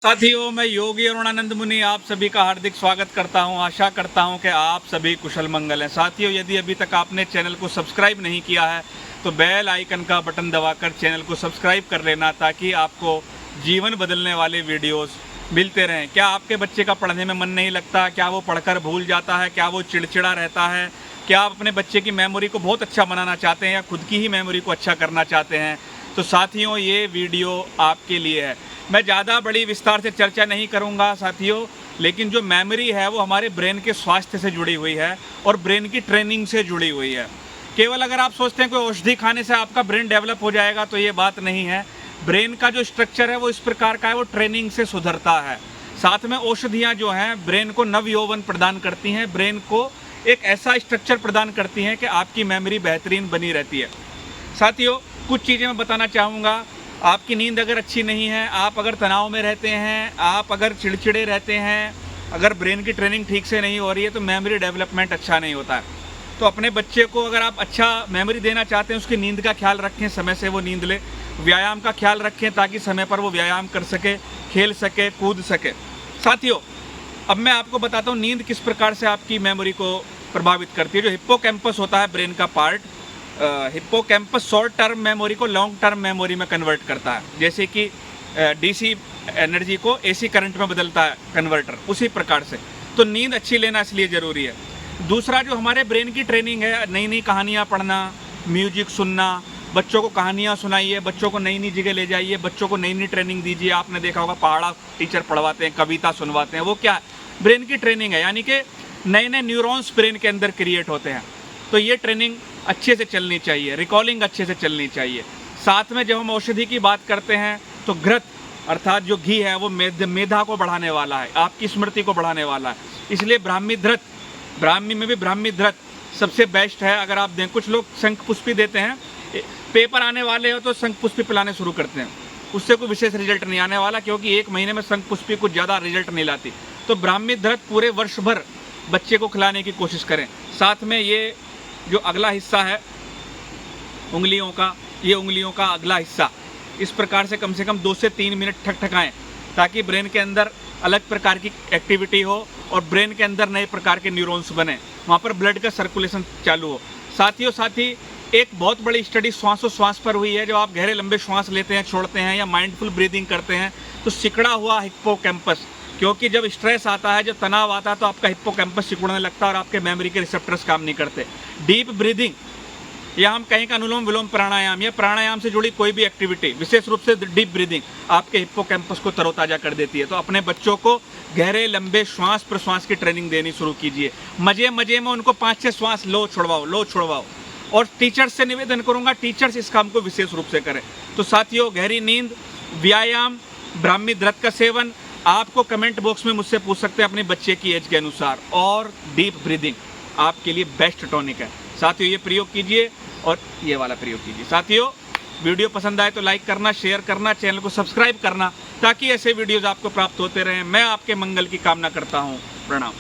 साथियों, मैं योगी अरुणानंद मुनि आप सभी का हार्दिक स्वागत करता हूं। आशा करता हूं कि आप सभी कुशल मंगल हैं। साथियों, यदि अभी तक आपने चैनल को सब्सक्राइब नहीं किया है तो बेल आइकन का बटन दबाकर चैनल को सब्सक्राइब कर लेना, ताकि आपको जीवन बदलने वाले वीडियोस मिलते रहें। क्या आपके बच्चे का पढ़ने में मन नहीं लगता? क्या वो पढ़कर भूल जाता है? क्या वो चिड़चिड़ा रहता है? क्या आप अपने बच्चे की मेमोरी को बहुत अच्छा बनाना चाहते हैं या खुद की ही मेमोरी को अच्छा करना चाहते हैं? तो साथियों, ये वीडियो आपके लिए है। मैं ज़्यादा बड़ी विस्तार से चर्चा नहीं करूंगा साथियों, लेकिन जो मेमोरी है वो हमारे ब्रेन के स्वास्थ्य से जुड़ी हुई है और ब्रेन की ट्रेनिंग से जुड़ी हुई है। केवल अगर आप सोचते हैं कोई औषधि खाने से आपका ब्रेन डेवलप हो जाएगा, तो ये बात नहीं है। ब्रेन का जो स्ट्रक्चर है वो इस प्रकार का है, वो ट्रेनिंग से सुधरता है। साथ में औषधियाँ जो हैं ब्रेन को नवयौवन प्रदान करती हैं, ब्रेन को एक ऐसा स्ट्रक्चर प्रदान करती हैं कि आपकी मेमोरी बेहतरीन बनी रहती है। साथियों, कुछ चीज़ें मैं बताना चाहूँगा। आपकी नींद अगर अच्छी नहीं है, आप अगर तनाव में रहते हैं, आप अगर चिड़चिड़े रहते हैं, अगर ब्रेन की ट्रेनिंग ठीक से नहीं हो रही है, तो मेमोरी डेवलपमेंट अच्छा नहीं होता है। तो अपने बच्चे को अगर आप अच्छा मेमोरी देना चाहते हैं, उसकी नींद का ख्याल रखें, समय से वो नींद ले। व्यायाम का ख्याल रखें ताकि समय पर वो व्यायाम कर सके, खेल सके, कूद सके। साथियों, अब मैं आपको बताता हूँ नींद किस प्रकार से आपकी मेमोरी को प्रभावित करती है। जो हिप्पोकैम्पस होता है ब्रेन का part, hippocampus short term memory को लॉन्ग टर्म मेमोरी में कन्वर्ट करता है। जैसे कि डीसी एनर्जी को एसी करंट में बदलता है कन्वर्टर, उसी प्रकार से। तो नींद अच्छी लेना इसलिए ज़रूरी है। दूसरा, जो हमारे ब्रेन की ट्रेनिंग है, नई नई कहानियाँ पढ़ना, म्यूजिक सुनना, बच्चों को कहानियाँ सुनाइए, बच्चों को नई नई जगह ले जाइए, बच्चों को नई नई ट्रेनिंग दीजिए। आपने देखा होगा पहाड़ा टीचर पढ़वाते हैं, कविता सुनवाते हैं, वो क्या है? ब्रेन की ट्रेनिंग है। यानी कि नए नए न्यूरॉन्स ब्रेन के अंदर क्रिएट होते हैं। तो ये ट्रेनिंग अच्छे से चलनी चाहिए, रिकॉलिंग अच्छे से चलनी चाहिए। साथ में जब हम औषधि की बात करते हैं तो घृत अर्थात जो घी है वो मेधा को बढ़ाने वाला है, आपकी स्मृति को बढ़ाने वाला है। इसलिए ब्राह्मी घृत, ब्राह्मी में भी ब्राह्मी घृत सबसे बेस्ट है। अगर आप दें, कुछ लोग शंखपुष्पी देते हैं, पेपर आने वाले हो तो शंखपुष्पी पिलाने शुरू करते हैं, उससे कोई विशेष रिजल्ट नहीं आने वाला, क्योंकि एक महीने में शंखपुष्पी कुछ ज़्यादा रिजल्ट नहीं लाती। तो ब्राह्मी घृत पूरे वर्ष भर बच्चे को खिलाने की कोशिश करें। साथ में ये जो अगला हिस्सा है उंगलियों का, ये उंगलियों का अगला हिस्सा, इस प्रकार से कम 2 से 3 मिनट ठकठकाएं, ताकि ब्रेन के अंदर अलग प्रकार की एक्टिविटी हो और ब्रेन के अंदर नए प्रकार के न्यूरॉन्स बने, वहाँ पर ब्लड का सर्कुलेशन चालू हो। साथियों, एक बहुत बड़ी स्टडी श्वासोश्वास पर हुई है। जब आप गहरे लंबे श्वास लेते हैं, छोड़ते हैं या माइंडफुल ब्रीदिंग करते हैं, तो सिकुड़ा हुआ हिप्पोकैम्पस, क्योंकि जब स्ट्रेस आता है, जब तनाव आता है, तो आपका हिप्पोकैम्पस सिकुड़ने लगता है और आपके मेमोरी के रिसेप्टर्स काम नहीं करते। डीप ब्रीदिंग या हम कहें का अनुलोम विलोम प्राणायाम या प्राणायाम से जुड़ी कोई भी एक्टिविटी, विशेष रूप से डीप ब्रीदिंग, आपके हिप्पोकैम्पस को तरोताजा कर देती है। तो अपने बच्चों को गहरे लंबे श्वास प्रश्वास की ट्रेनिंग देनी शुरू कीजिए। मजे मजे में उनको 5-6 श्वास लो छोड़वाओ। और टीचर्स से निवेदन करूँगा, टीचर्स इस काम को विशेष रूप से करें। तो साथियों, गहरी नींद, व्यायाम, ब्राह्मी घृत का सेवन, आपको कमेंट बॉक्स में मुझसे पूछ सकते हैं अपने बच्चे की एज के अनुसार, और डीप ब्रीदिंग आपके लिए बेस्ट टॉनिक है। साथियों, ये प्रयोग कीजिए और ये वाला प्रयोग कीजिए। साथियों, वीडियो पसंद आए तो लाइक करना, शेयर करना, चैनल को सब्सक्राइब करना, ताकि ऐसे वीडियोज़ आपको प्राप्त होते रहें। मैं आपके मंगल की कामना करता हूँ। प्रणाम।